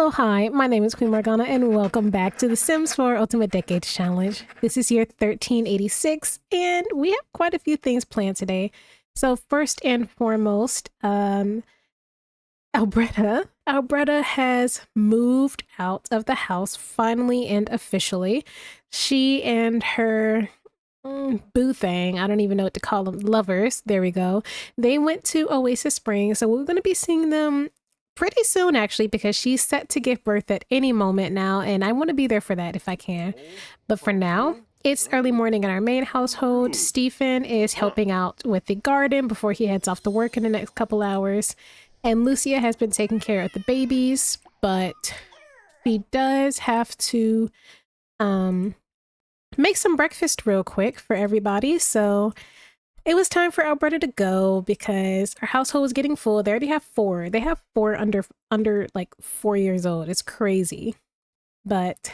Hello, hi, my name is Queen Morgana and welcome back to the Sims 4 Ultimate Decades Challenge. This is year 1386 and we have quite a few things planned today. So first and foremost, Albreda has moved out of the house finally and officially. She and her boo thing, I don't even know what to call them, lovers, there we go. They went to Oasis Springs, so we're going to be seeing them pretty soon actually, because she's set to give birth at any moment now, and I want to be there for that if I can. But for now, it's early morning in our main household. Stephen is helping out with the garden before he heads off to work in the next couple hours, and Lucia has been taking care of the babies, but she does have to make some breakfast real quick for everybody. So it was time for Alberta to go because our household was getting full. They already have four. They have four under like 4 years old. It's crazy. But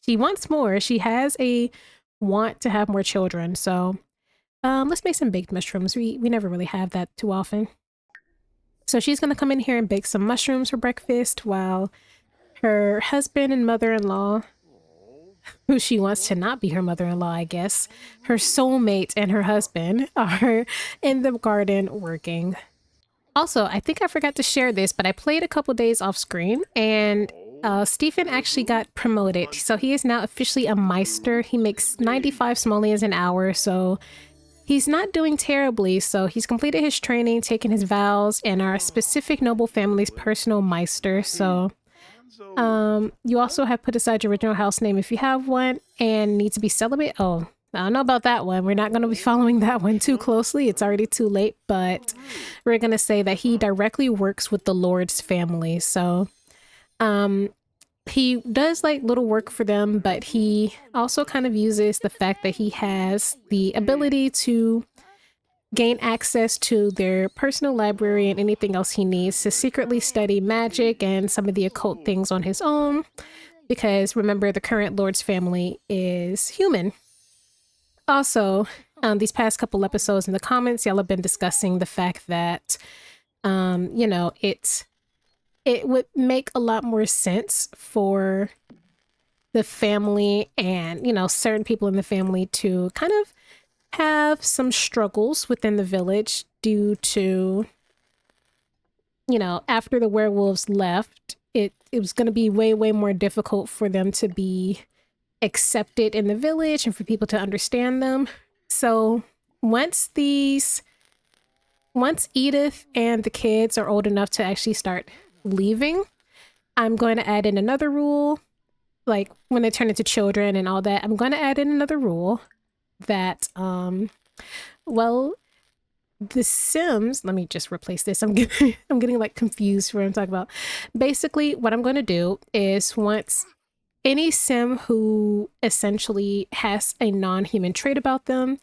she wants more. She has a want to have more children. So let's make some baked mushrooms. We never really have that too often. So she's going to come in here and bake some mushrooms for breakfast while her husband and mother-in-law, who she wants to not be her mother-in-law, I guess, her soulmate and her husband are in the garden working. Also, I think I forgot to share this, but I played a couple days off screen and Stephen actually got promoted. So he is now officially a Meister. He makes 95 simoleons an hour, so he's not doing terribly. So he's completed his training, taken his vows, and our specific noble family's personal Meister. So you also have put aside your original house name if you have one and need to be celibate. Oh, I don't know about that one. We're not going to be following that one too closely. It's already too late, but we're going to say that he directly works with the Lord's family. So he does like little work for them, but he also kind of uses the fact that he has the ability to gain access to their personal library and anything else he needs to secretly study magic and some of the occult things on his own. Because remember, the current Lord's family is human. Also, these past couple episodes in the comments, y'all have been discussing the fact that, you know, it would make a lot more sense for the family and, you know, certain people in the family to kind of have some struggles within the village due to, you know, after the werewolves left, it was going to be way more difficult for them to be accepted in the village and for people to understand them. So once Edith and the kids are old enough to actually start leaving, I'm going to add in another rule, like when they turn into children and all that. I'm going to add in another rule that well, the Sims, let me just replace this. I'm getting like confused for what I'm talking about. Basically, what I'm going to do is once any Sim who essentially has a non-human trait about them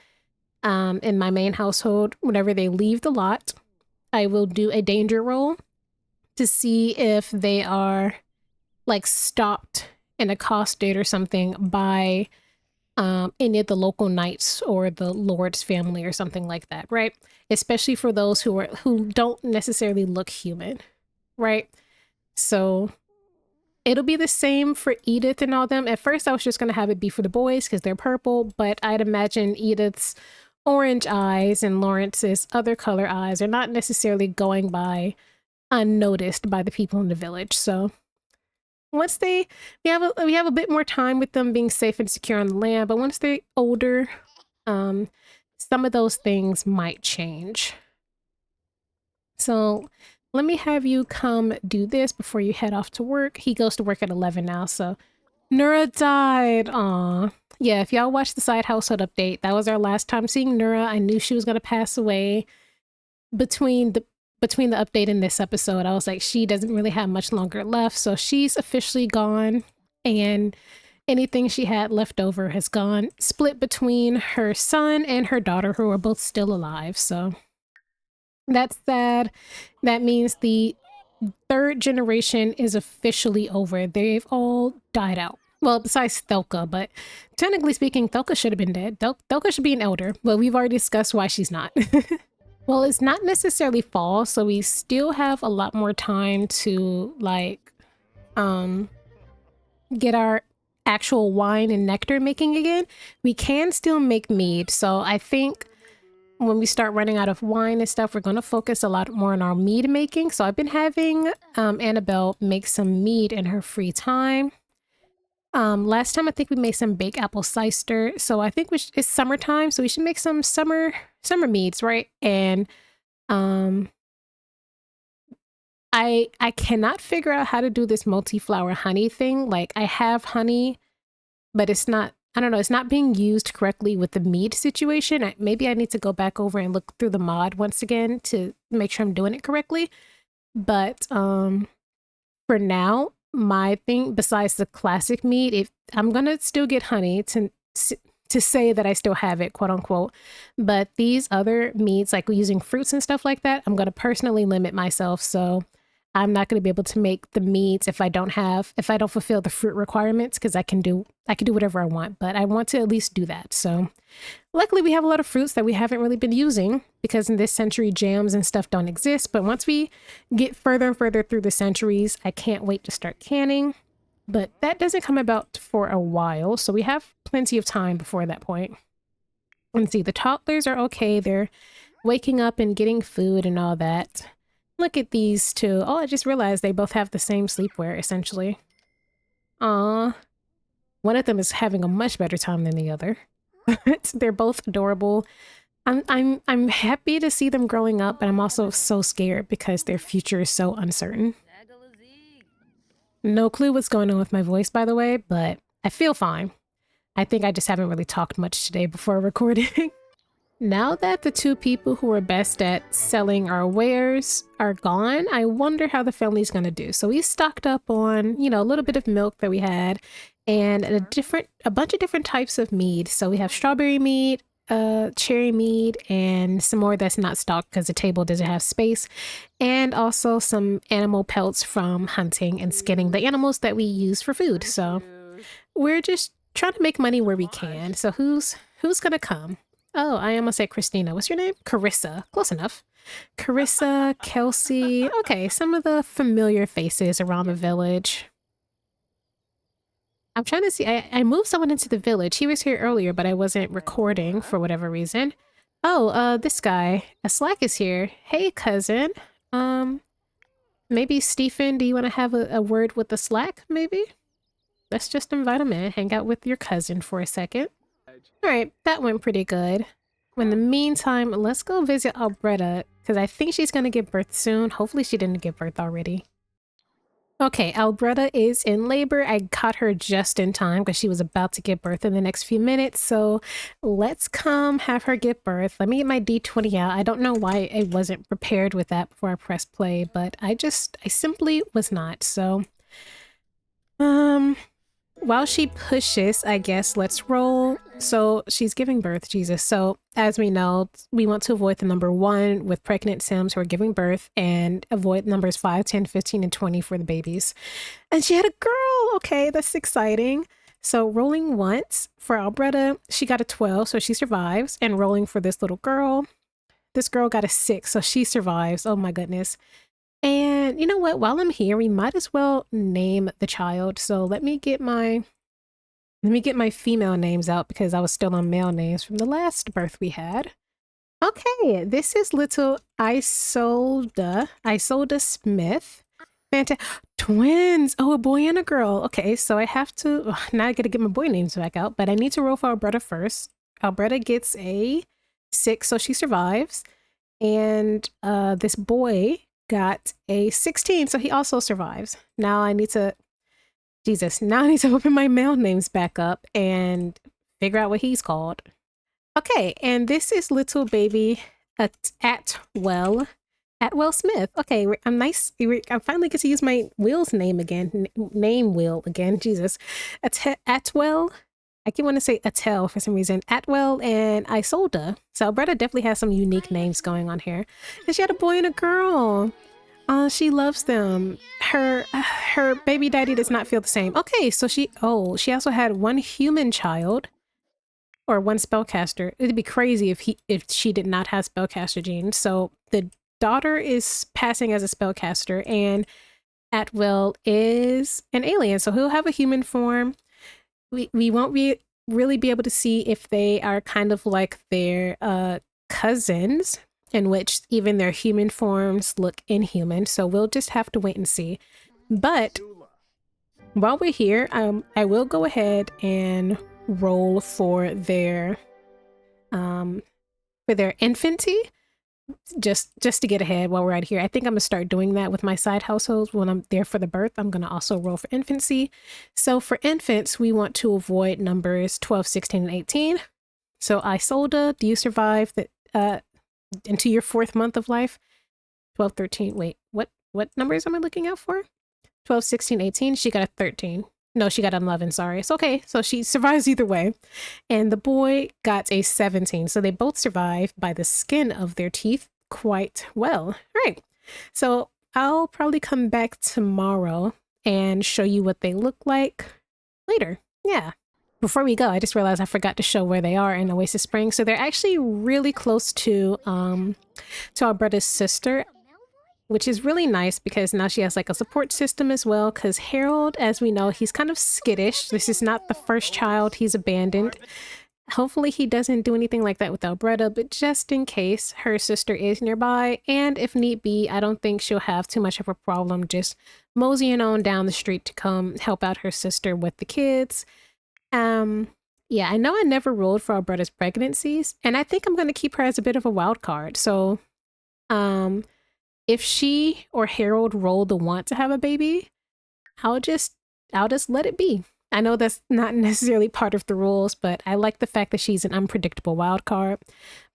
in my main household, whenever they leave the lot, I will do a danger roll to see if they are like stopped and accosted or something by any of the local knights or the Lord's family or something like that, right? Especially for those who don't necessarily look human, right? So it'll be the same for Edith and all them. At first, I was just going to have it be for the boys because they're purple, but I'd imagine Edith's orange eyes and Lawrence's other color eyes are not necessarily going by unnoticed by the people in the village. So once we have a bit more time with them being safe and secure on the land, but once they're older, some of those things might change. So let me have you come do this before you head off to work. He goes to work at 11 now, so Nura died. Aw. Yeah, if y'all watched the side household update, that was our last time seeing Nura. I knew she was going to pass away between the update and this episode. I was like, she doesn't really have much longer left, so she's officially gone, and anything she had left over has gone, split between her son and her daughter, who are both still alive. So that's sad. That means the third generation is officially over. They've all died out. Well, besides Thelka, but technically speaking, Thelka should have been dead. Thelka should be an elder, but we've already discussed why she's not. Well, it's not necessarily fall, so we still have a lot more time to, like, get our actual wine and nectar making again, we can still make mead. So I think when we start running out of wine and stuff, we're going to focus a lot more on our mead making. So I've been having Annabelle make some mead in her free time. Last time I think we made some baked apple cider. So I think it's summertime, so we should make some summer meads, right? And I cannot figure out how to do this multi-flower honey thing. Like I have honey, but it's not, I don't know, it's not being used correctly with the mead situation. Maybe I need to go back over and look through the mod once again to make sure I'm doing it correctly. But for now, my thing, besides the classic mead, if I'm gonna still get honey to say that I still have it, quote unquote. But these other meads, like using fruits and stuff like that, I'm gonna personally limit myself. So I'm not going to be able to make the meads if I don't fulfill the fruit requirements, because I can do whatever I want, but I want to at least do that. So luckily we have a lot of fruits that we haven't really been using, because in this century jams and stuff don't exist. But once we get further and further through the centuries, I can't wait to start canning. But that doesn't come about for a while, so we have plenty of time before that point. And see, the toddlers are okay. They're waking up and getting food and all that. Look at these two. Oh, I just realized they both have the same sleepwear, essentially. Aw. One of them is having a much better time than the other. They're both adorable. I'm happy to see them growing up, but I'm also so scared because their future is so uncertain. No clue what's going on with my voice, by the way, but I feel fine. I think I just haven't really talked much today before recording. Now that the two people who were best at selling our wares are gone, I wonder how the family's going to do. So we stocked up on, you know, a little bit of milk that we had and a bunch of different types of mead. So we have strawberry mead, cherry mead, and some more that's not stocked because the table doesn't have space. And also some animal pelts from hunting and skinning the animals that we use for food. So we're just trying to make money where we can. So who's going to come? Oh, I almost said Christina. What's your name? Carissa. Close enough. Carissa, Kelsey. Okay, some of the familiar faces around the village. I'm trying to see. I moved someone into the village. He was here earlier, but I wasn't recording for whatever reason. Oh, this guy. A Slack is here. Hey, cousin. Maybe Stephen, do you want to have a word with the Slack, maybe? Let's just invite him in. Hang out with your cousin for a second. All right, that went pretty good. In the meantime, let's go visit Albreda, because I think she's going to give birth soon. Hopefully she didn't give birth already. Okay, Albreda is in labor. I caught her just in time because she was about to give birth in the next few minutes. So let's come have her give birth. Let me get my D20 out. I don't know why I wasn't prepared with that before I pressed play, but I simply was not. So, while she pushes, I guess, let's roll. So she's giving birth, Jesus. So as we know, we want to avoid the number 1 with pregnant Sims who are giving birth and avoid numbers 5, 10, 15, and 20 for the babies. And she had a girl. Okay, that's exciting. So rolling once for Albreda, she got a 12, so she survives. And rolling for this little girl, this girl got a 6, so she survives. Oh my goodness. And you know what? While I'm here, we might as well name the child. So let me get my female names out because I was still on male names from the last birth we had. Okay, this is little Isolda Smith. Fantastic. Twins. Oh, a boy and a girl. Okay, so I have to, now I gotta get my boy names back out, but I need to roll for Albreda first. Albreda gets a 6, so she survives. And this boy got a 16, so he also survives. Now I need to open my male names back up and figure out what he's called. Okay, and this is little baby Attwell Smith. Okay, I finally get to use my Will's name again. Name Will again, Jesus. Attwell. I keep wanting to say Attell for some reason. Attwell and Isolda. So Albreda definitely has some unique names going on here. And she had a boy and a girl. She loves them. Her baby daddy does not feel the same. Okay, so she also had one human child or one spellcaster. It'd be crazy if she did not have spellcaster genes. So the daughter is passing as a spellcaster, and Attwell is an alien, so he'll have a human form. We won't really be able to see if they are kind of like their cousins, in which even their human forms look inhuman. So we'll just have to wait and see. But while we're here, I will go ahead and roll for their infancy, just to get ahead while we're out here. I think I'm gonna start doing that with my side households. When I'm there for the birth, I'm gonna also roll for infancy. So for infants, we want to avoid numbers 12, 16, and 18. So Isolda, do you survive into your 4th month of life? 12, 13, wait, what numbers am I looking out for? 12, 16, 18, she got a 13. No, she got an 11, sorry. It's okay. So she survives either way. And the boy got a 17. So they both survive by the skin of their teeth quite well. All right. So I'll probably come back tomorrow and show you what they look like later. Yeah. Before we go, I just realized I forgot to show where they are in Oasis Springs. So they're actually really close to Albreda's sister, which is really nice because now she has like a support system as well, because Harold, as we know, he's kind of skittish. This is not the first child he's abandoned. Hopefully he doesn't do anything like that with Albreda, but just in case, her sister is nearby, and if need be, I don't think she'll have too much of a problem just moseying on down the street to come help out her sister with the kids. Yeah, I know I never ruled for Albreda's pregnancies, and I think I'm going to keep her as a bit of a wild card. So, if she or Harold roll the want to have a baby, I'll just let it be. I know that's not necessarily part of the rules, but I like the fact that she's an unpredictable wild card.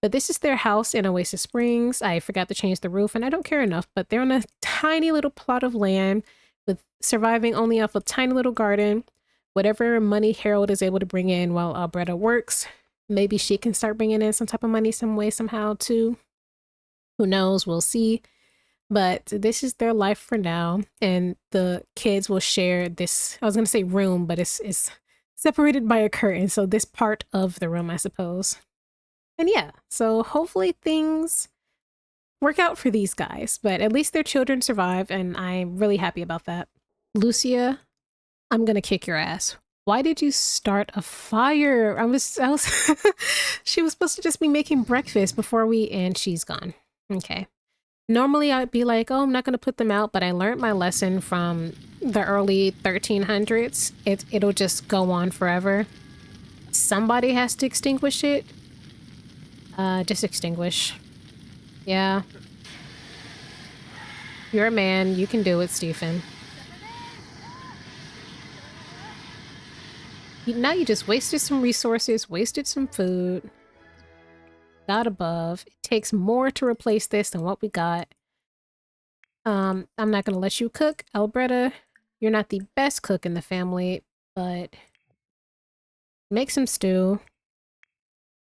But this is their house in Oasis Springs. I forgot to change the roof, and I don't care enough, but they're on a tiny little plot of land with surviving only off a tiny little garden. Whatever money Harold is able to bring in while Albreda works, maybe she can start bringing in some type of money some way, somehow too. Who knows? We'll see. But this is their life for now, and the kids will share this, I was going to say room, but it's separated by a curtain, so this part of the room, I suppose. And yeah, so hopefully things work out for these guys, but at least their children survive, and I'm really happy about that. Lucia, I'm going to kick your ass. Why did you start a fire? I was she was supposed to just be making breakfast before and she's gone. Okay. Normally I'd be like, oh, I'm not going to put them out, but I learned my lesson from the early 1300s. It'll just go on forever. Somebody has to extinguish it. Just extinguish. Yeah. You're a man. You can do it, Stephen. Now you just wasted some resources, wasted some food. God above. It takes more to replace this than what we got. I'm not gonna let you cook. Albreda, you're not the best cook in the family, but make some stew.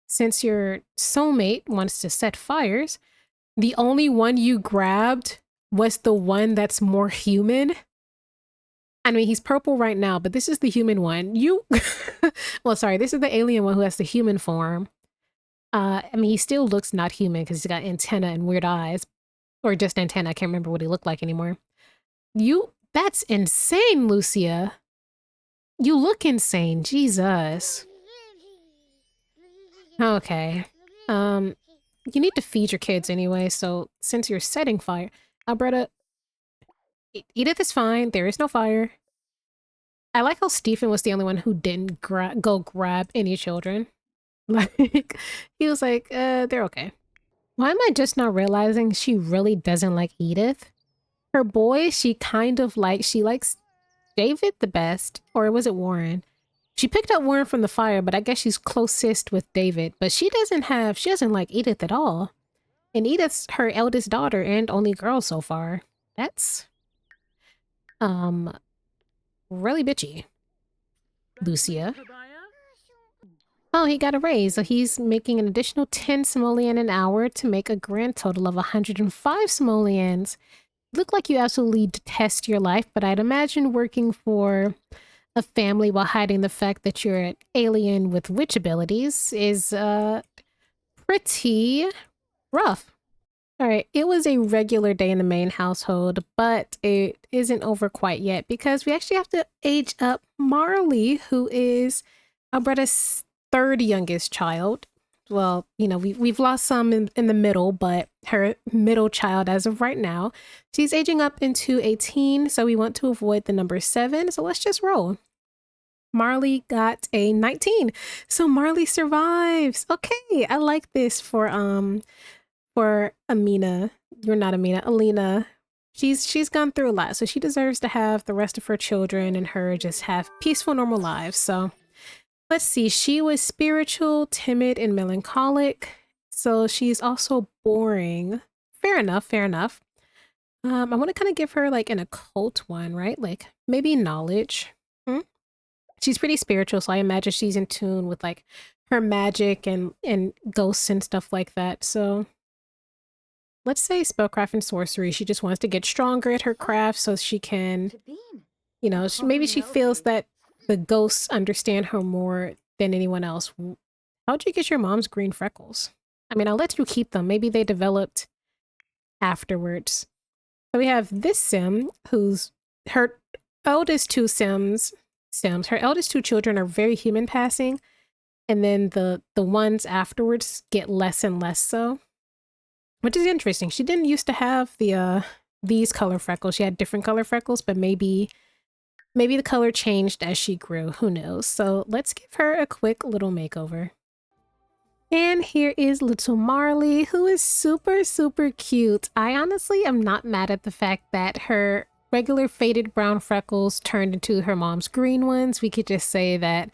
Since your soulmate wants to set fires, the only one you grabbed was the one that's more human. I mean, he's purple right now, but this is the human one. Well, sorry, this is the alien one who has the human form. I mean, he still looks not human because he's got antenna and weird eyes. Or just antenna, I can't remember what he looked like anymore. That's insane, Lucia. You look insane, Jesus. Okay. You need to feed your kids anyway, so since you're setting fire, Albreda, Edith is fine, there is no fire. I like how Stephen was the only one who didn't go grab any children. Like, he was like, they're okay. Why am I just not realizing she really doesn't like Edith? Her boy, she likes David the best, or was it Warin? She picked up Warin from the fire, but I guess she's closest with David, but she doesn't like Edith at all. And Edith's her eldest daughter and only girl so far. That's, really bitchy. Lucia. Oh, he got a raise, so he's making an additional 10 simoleon an hour to make a grand total of 105 simoleons. Look like you absolutely detest your life, but I'd imagine working for a family while hiding the fact that you're an alien with witch abilities is, pretty rough. All right, it was a regular day in the main household, but it isn't over quite yet because we actually have to age up Marley, who is Albreda's third youngest child. Well, you know, we've lost some in the middle, but her middle child as of right now, she's aging up into a teen, so we want to avoid the number 7. So let's just roll. Marley got a 19. So Marley survives. Okay, I like this for Amina. You're not Amina, Alina. She's gone through a lot, so she deserves to have the rest of her children and her just have peaceful, normal lives. So let's see. She was spiritual, timid, and melancholic. So she's also boring. Fair enough, fair enough. I want to kind of give her like an occult one, right? Like maybe knowledge. Hmm? She's pretty spiritual, so I imagine she's in tune with like her magic and ghosts and stuff like that. So let's say spellcraft and sorcery. She just wants to get stronger at her craft so she can, you know, maybe she feels that the ghosts understand her more than anyone else. How'd you get your mom's green freckles? I mean, I'll let you keep them. Maybe they developed afterwards. So we have this sim who's her eldest two sims. Her eldest two children are very human passing, and then the ones afterwards get less and less so. Which is interesting. She didn't used to have the these color freckles. She had different color freckles, but maybe the color changed as she grew. Who knows? So let's give her a quick little makeover. And here is little Marley, who is super, super cute. I honestly am not mad at the fact that her regular faded brown freckles turned into her mom's green ones. We could just say that,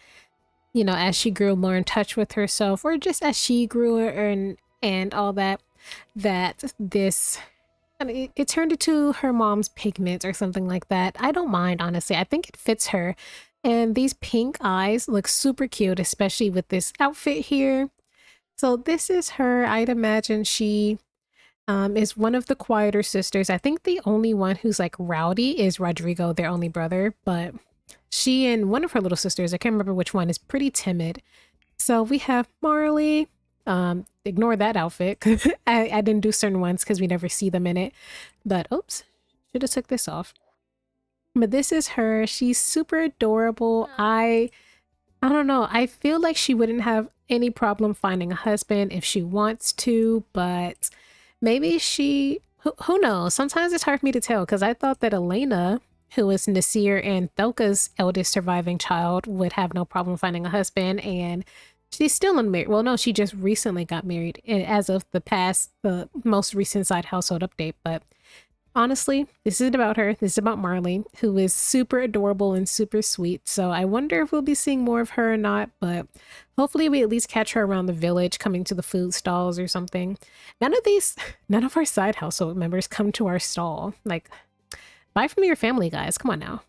you know, as she grew more in touch with herself, or just as she grew and all that, this, I mean, it turned into her mom's pigments or something like that. I don't mind, honestly. I think it fits her. And these pink eyes look super cute, especially with this outfit here. So this is her. I'd imagine she is one of the quieter sisters. I think the only one who's like rowdy is Rodrigo, their only brother. But she and one of her little sisters, I can't remember which one, is pretty timid. So we have Marley. Ignore that outfit. I didn't do certain ones because we never see them in it. But oops, should have took this off. But this is her. She's super adorable. I don't know. I feel like she wouldn't have any problem finding a husband if she wants to, but maybe she, who knows? Sometimes it's hard for me to tell because I thought that Elena, who is Nasir and Thelka's eldest surviving child, would have no problem finding a husband, and she's still unmarried. Well, no, she just recently got married as of the most recent side household update. But honestly, this isn't about her. This is about Marley, who is super adorable and super sweet. So I wonder if we'll be seeing more of her or not, but hopefully we at least catch her around the village, coming to the food stalls or something. None of our side household members come to our stall. Like, buy from your family, guys. Come on now.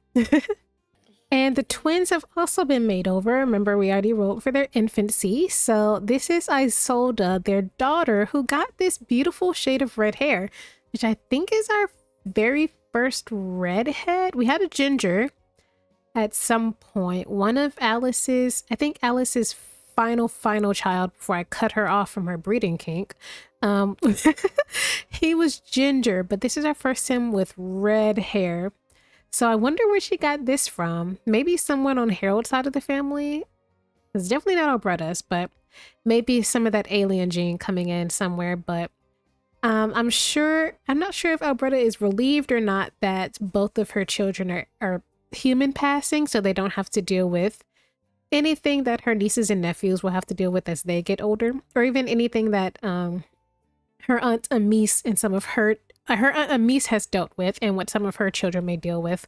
And the twins have also been made over. Remember, we already rolled for their infancy. So this is Isolda, their daughter, who got this beautiful shade of red hair, which I think is our very first redhead. We had a ginger at some point. One of Alice's, I think Alice's final child before I cut her off from her breeding kink. He was ginger, but this is our first sim with red hair. So I wonder where she got this from. Maybe someone on Harold's side of the family. It's definitely not Albreda's, but maybe some of that alien gene coming in somewhere. But I'm not sure if Albreda is relieved or not that both of her children are human passing, so they don't have to deal with anything that her nieces and nephews will have to deal with as they get older, or even anything that her aunt Amis and some of her aunt Amis has dealt with and what some of her children may deal with.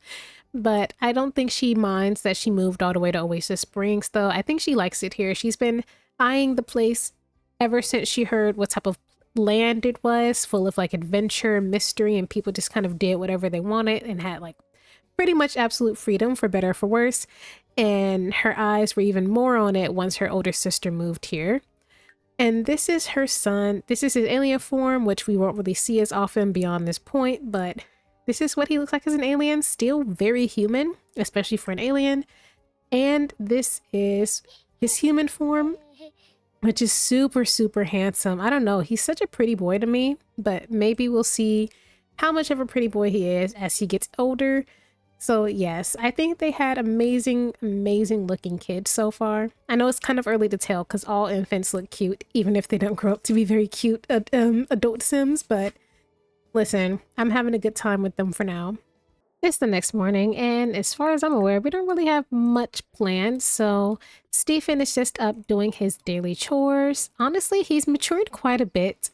But I don't think she minds that she moved all the way to Oasis Springs, though. I think she likes it here. She's been eyeing the place ever since she heard what type of land it was, full of like adventure, mystery, and people just kind of did whatever they wanted and had like pretty much absolute freedom, for better or for worse. And her eyes were even more on it once her older sister moved here. And this is her son. This is his alien form, which we won't really see as often beyond this point, but this is what he looks like as an alien. Still very human, especially for an alien. And this is his human form. which is super, super handsome. I don't know. He's such a pretty boy to me, but maybe we'll see how much of a pretty boy he is as he gets older. So yes, I think they had amazing, amazing looking kids so far. I know it's kind of early to tell because all infants look cute, even if they don't grow up to be very cute adult Sims, but listen, I'm having a good time with them for now. It's the next morning, and as far as I'm aware, we don't really have much planned, so Stephen is just up doing his daily chores. Honestly, he's matured quite a bit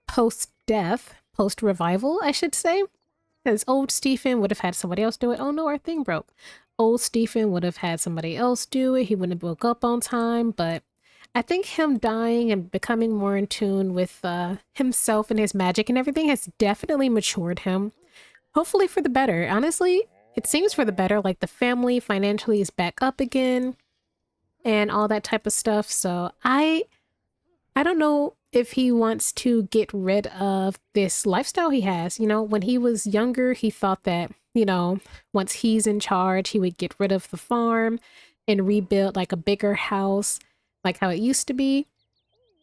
post-death, post-revival, I should say. Because old Stephen would have had somebody else do it. Oh no, our thing broke. Old Stephen would have had somebody else do it. He wouldn't have woke up on time, but I think him dying and becoming more in tune with himself and his magic and everything has definitely matured him. Hopefully for the better. Honestly, it seems for the better. Like the family financially is back up again and all that type of stuff. So I don't know if he wants to get rid of this lifestyle he has. You know, when he was younger, he thought that, you know, once he's in charge, he would get rid of the farm and rebuild like a bigger house, like how it used to be.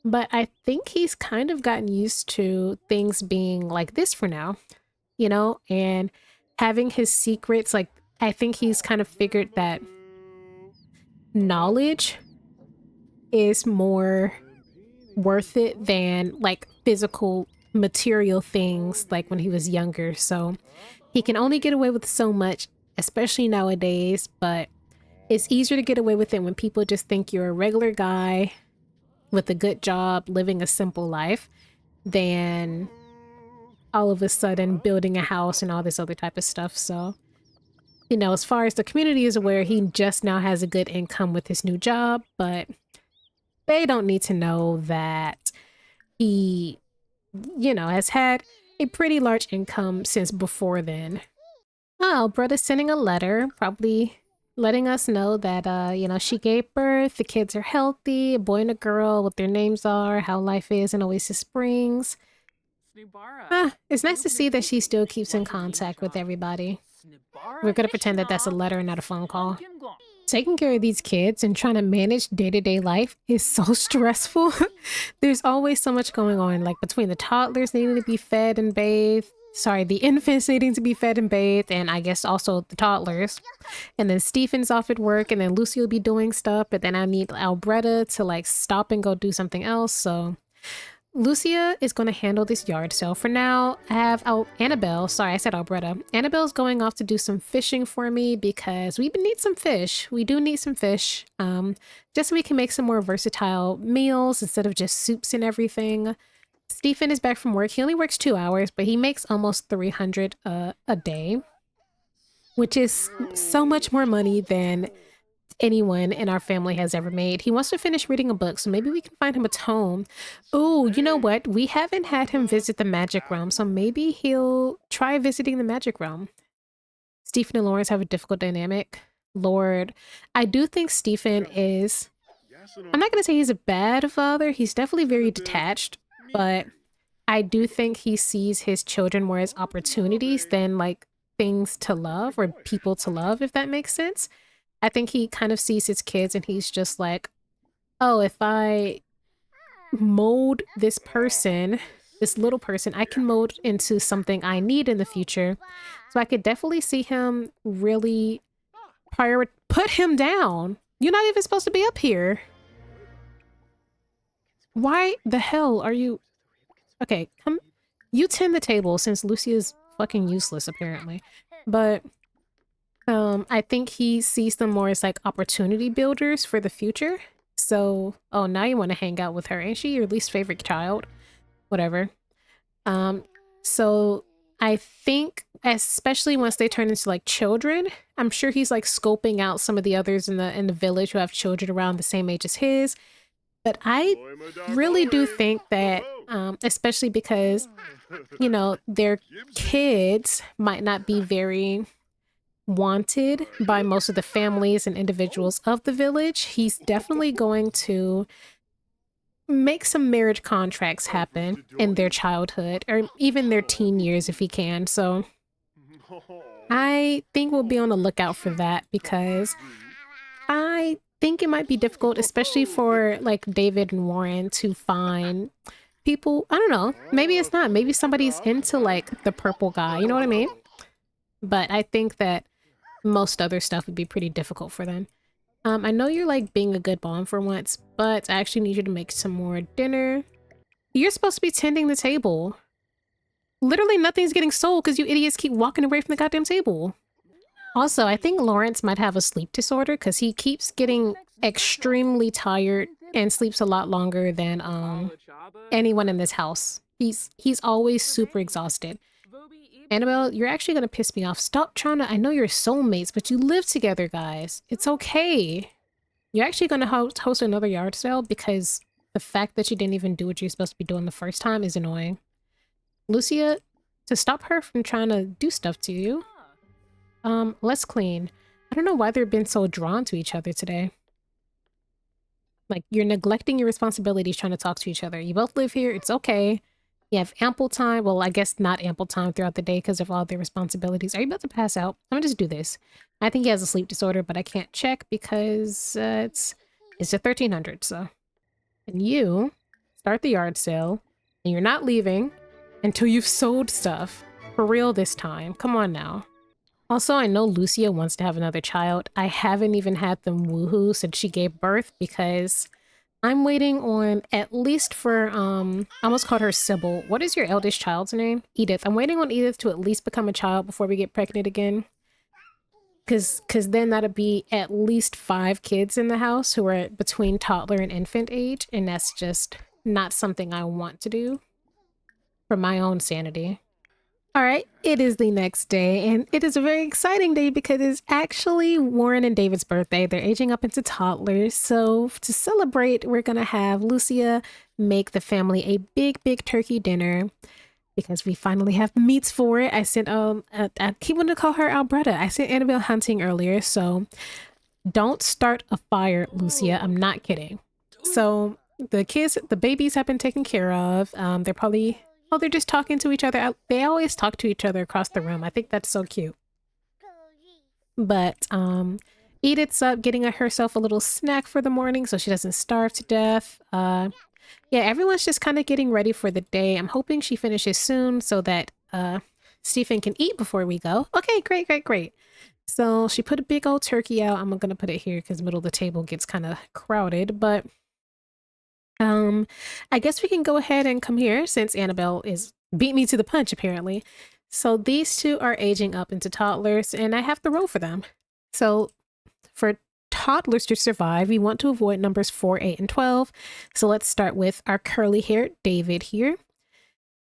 But I think he's kind of gotten used to things being like this for now, you know, and having his secrets. Like, I think he's kind of figured that knowledge is more worth it than like physical material things like when he was younger. So he can only get away with so much, especially nowadays, but it's easier to get away with it when people just think you're a regular guy with a good job, living a simple life, than all of a sudden building a house and all this other type of stuff. So, you know, as far as the community is aware, he just now has a good income with his new job, but they don't need to know that he, you know, has had a pretty large income since before then. Oh, Albreda sending a letter, probably letting us know that, you know, she gave birth, the kids are healthy, a boy and a girl, what their names are, how life is in Oasis Springs. It's nice to see that she still keeps in contact with everybody. We're gonna pretend that that's a letter and not a phone call. Taking care of these kids and trying to manage day-to-day life is so stressful. There's always so much going on, like between the toddlers needing to be fed and bathed, sorry, the infants needing to be fed and bathed, and I guess also the toddlers. And then Stephen's off at work, and then Lucy will be doing stuff, but then I need Albreda to like stop and go do something else. So Lucia is going to handle this yard sale. For now, I have Annabelle. Sorry, I said Albreda. Annabelle's going off to do some fishing for me because we need some fish. We do need some fish. Just so we can make some more versatile meals instead of just soups and everything. Stephen is back from work. He only works 2 hours, but he makes almost 300 a day, which is so much more money than anyone in our family has ever made. He wants to finish reading a book, so maybe we can find him a tome. Oh, you know what? We haven't had him visit the magic realm, so maybe he'll try visiting the magic realm. Stephen and Lawrence have a difficult dynamic. Lord, I do think Stephen is, I'm not going to say he's a bad father. He's definitely very detached, but I do think he sees his children more as opportunities than like things to love or people to love, if that makes sense. I think he kind of sees his kids and he's just like, oh, if I mold this person, this little person, I can mold into something I need in the future. So I could definitely see him really put him down. You're not even supposed to be up here. Why the hell are you? Okay, come. You tend the table since Lucy is fucking useless apparently. But I think he sees them more as like opportunity builders for the future. So, oh, now you want to hang out with her. Ain't she your least favorite child? Whatever. So I think especially once they turn into like children, I'm sure he's like scoping out some of the others in the village who have children around the same age as his. But I really do think that, especially because, you know, their kids might not be very wanted by most of the families and individuals of the village, he's definitely going to make some marriage contracts happen in their childhood or even their teen years if he can. So I think we'll be on the lookout for that because I think it might be difficult, especially for like David and Warren to find people. I don't know. Maybe it's not. Maybe somebody's into like the purple guy. You know what I mean? But I think that most other stuff would be pretty difficult for them. I know you're like being a good mom for once, but I actually need you to make some more dinner. You're supposed to be tending the table. Literally nothing's getting sold because you idiots keep walking away from the goddamn table. Also, I think Lawrence might have a sleep disorder because he keeps getting extremely tired and sleeps a lot longer than anyone in this house. He's always super exhausted. Annabelle, you're actually gonna piss me off. Stop trying to— I know you're soulmates, but you live together, guys. It's okay. You're actually gonna host another yard sale because the fact that you didn't even do what you're supposed to be doing the first time is annoying. Lucia, to stop her from trying to do stuff to you, let's clean. I don't know why they've been so drawn to each other today. Like, you're neglecting your responsibilities trying to talk to each other. You both live here. It's okay. You have ample time. Well, I guess not ample time throughout the day because of all their responsibilities. Are you about to pass out? I'm gonna just do this. I think he has a sleep disorder, but I can't check because it's a 1300, so. And you start the yard sale, and you're not leaving until you've sold stuff. For real this time. Come on now. Also, I know Lucia wants to have another child. I haven't even had them woohoo since she gave birth because I'm waiting on at least for, I almost called her Sybil. What is your eldest child's name? Edith. I'm waiting on Edith to at least become a child before we get pregnant again. Cause then that'll be at least 5 kids in the house who are between toddler and infant age. And that's just not something I want to do for my own sanity. All right, it is the next day, and it is a very exciting day because it's actually Warren and David's birthday. They're aging up into toddlers, so to celebrate, we're gonna have Lucia make the family a big turkey dinner because we finally have the meats for it. I sent, I keep wanting to call her Albreda. I sent Annabelle hunting earlier, so don't start a fire, Lucia. I'm not kidding. So the kids, the babies have been taken care of. They're probably— oh, they're just talking to each other. They always talk to each other across the room. I think that's so cute. But Edith's up getting herself a little snack for the morning so she doesn't starve to death. Yeah, everyone's just kind of getting ready for the day. I'm hoping she finishes soon so that Stephen can eat before we go. Okay, great. So she put a big old turkey out. I'm gonna put it here because the middle of the table gets kind of crowded, but I guess we can go ahead and come here since Annabelle is beat me to the punch, apparently. So these two are aging up into toddlers, and I have to roll for them. So for toddlers to survive, we want to avoid numbers 4, 8, and 12. So let's start with our curly-haired David here.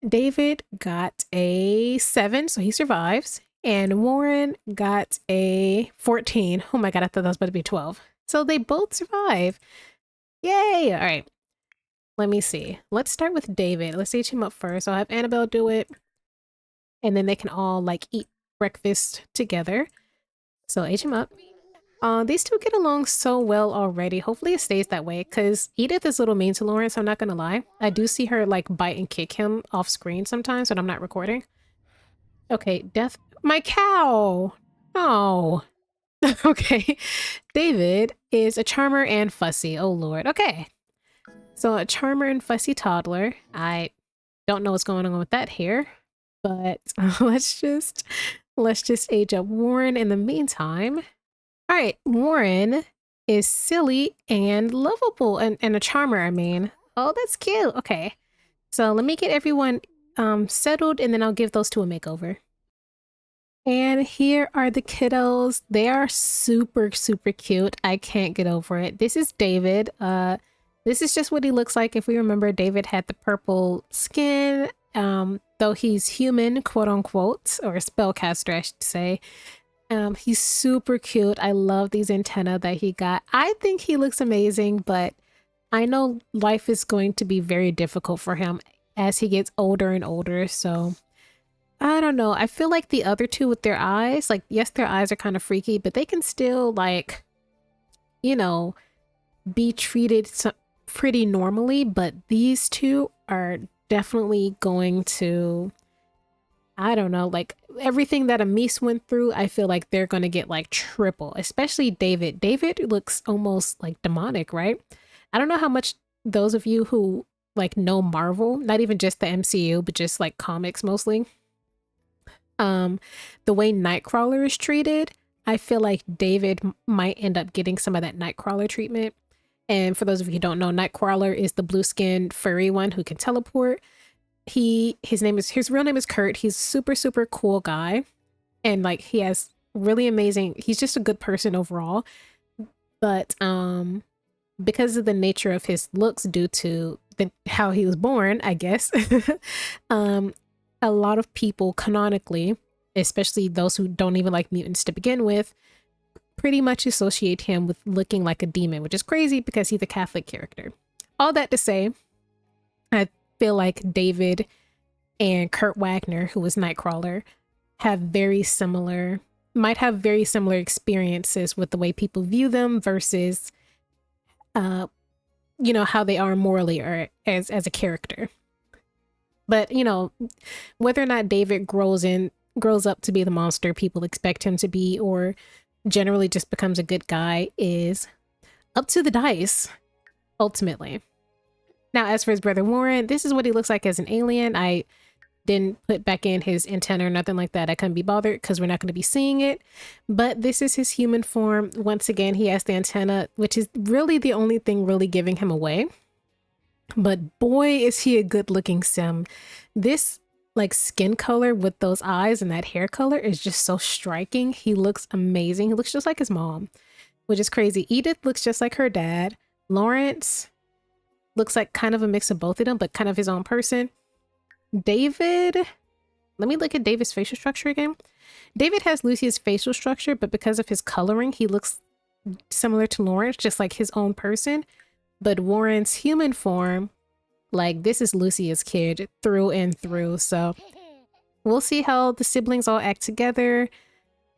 David got a 7, so he survives. And Warren got a 14. Oh my god, I thought that was about to be 12. So they both survive. Yay! All right. Let me see. Let's start with David. Let's age him up first. I'll have Annabelle do it. And then they can all like eat breakfast together. So age him up. These two get along so well already. Hopefully it stays that way because Edith is a little mean to Lawrence. I'm not going to lie. I do see her like bite and kick him off screen sometimes when I'm not recording. Okay, Death. My cow. Oh. Okay. David is a charmer and fussy. Oh, Lord. Okay. So a charmer and fussy toddler. I don't know what's going on with that here, but let's just age up Warren in the meantime. All right, Warren is silly and lovable and a charmer, I mean. Oh, that's cute. Okay. So let me get everyone settled and then I'll give those two a makeover. And here are the kiddos. They are super cute. I can't get over it. This is David. This is just what he looks like. If we remember, David had the purple skin, though he's human, quote unquote, or a spellcaster, I should say. He's super cute. I love these antennae that he got. I think he looks amazing, but I know life is going to be very difficult for him as he gets older and older. So I don't know. I feel like the other two with their eyes, like, yes, their eyes are kind of freaky, but they can still like, you know, be treated pretty normally, but these two are definitely going to I don't know, like everything that Amis went through, I feel like they're gonna get like triple, especially David. David looks almost like demonic, right? I don't know how much those of you who like know Marvel, not even just the MCU, but just like comics mostly, the way Nightcrawler is treated, I feel like David might end up getting some of that Nightcrawler treatment. And for those of you who don't know, Nightcrawler is the blue-skinned furry one who can teleport. His real name is Kurt. He's super, super cool guy. And like he has really amazing, he's just a good person overall. But because of the nature of his looks due to how he was born, I guess, a lot of people canonically, especially those who don't even like mutants to begin with, pretty much associate him with looking like a demon, which is crazy because he's a Catholic character. All that to say, I feel like David and Kurt Wagner, who was Nightcrawler, might have very similar experiences with the way people view them versus, how they are morally or as a character. But, whether or not David grows up to be the monster people expect him to be, or generally just becomes a good guy, is up to the dice, ultimately. Now, as for his brother Warin, this is what he looks like as an alien. I didn't put back in his antenna or nothing like that. I couldn't be bothered because we're not going to be seeing it. But this is his human form. Once again, he has the antenna, which is really the only thing really giving him away. But boy, is he a good looking sim. This like skin color with those eyes and that hair color is just so striking. He looks amazing. He looks just like his mom, which is crazy. Edith looks just like her dad. Lawrence looks like kind of a mix of both of them, but kind of his own person. David, let me look at David's facial structure again. David has Lucy's facial structure, but because of his coloring, he looks similar to Lawrence, just like his own person. But Warren's human form, like this is Lucy's kid through and through. So we'll see how the siblings all act together,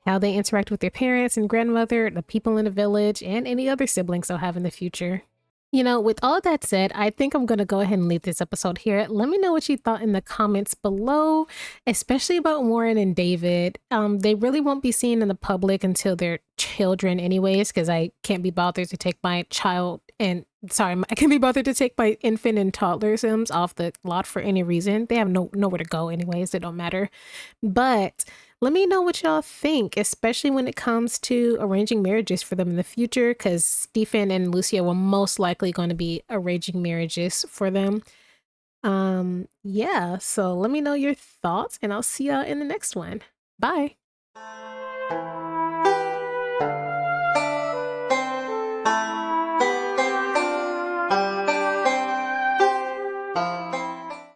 how they interact with their parents and grandmother, the people in the village, and any other siblings they'll have in the future. With all that said, I think I'm going to go ahead and leave this episode here. Let me know what you thought in the comments below, especially about Warin and David. They really won't be seen in the public until they're children anyways, because I can't be bothered to take my I can't be bothered to take my infant and toddler sims off the lot for any reason. They have nowhere to go anyways. It don't matter. But let me know what y'all think, especially when it comes to arranging marriages for them in the future, because Stephen and Lucia were most likely going to be arranging marriages for them. Yeah, so let me know your thoughts, and I'll see y'all in the next one. Bye.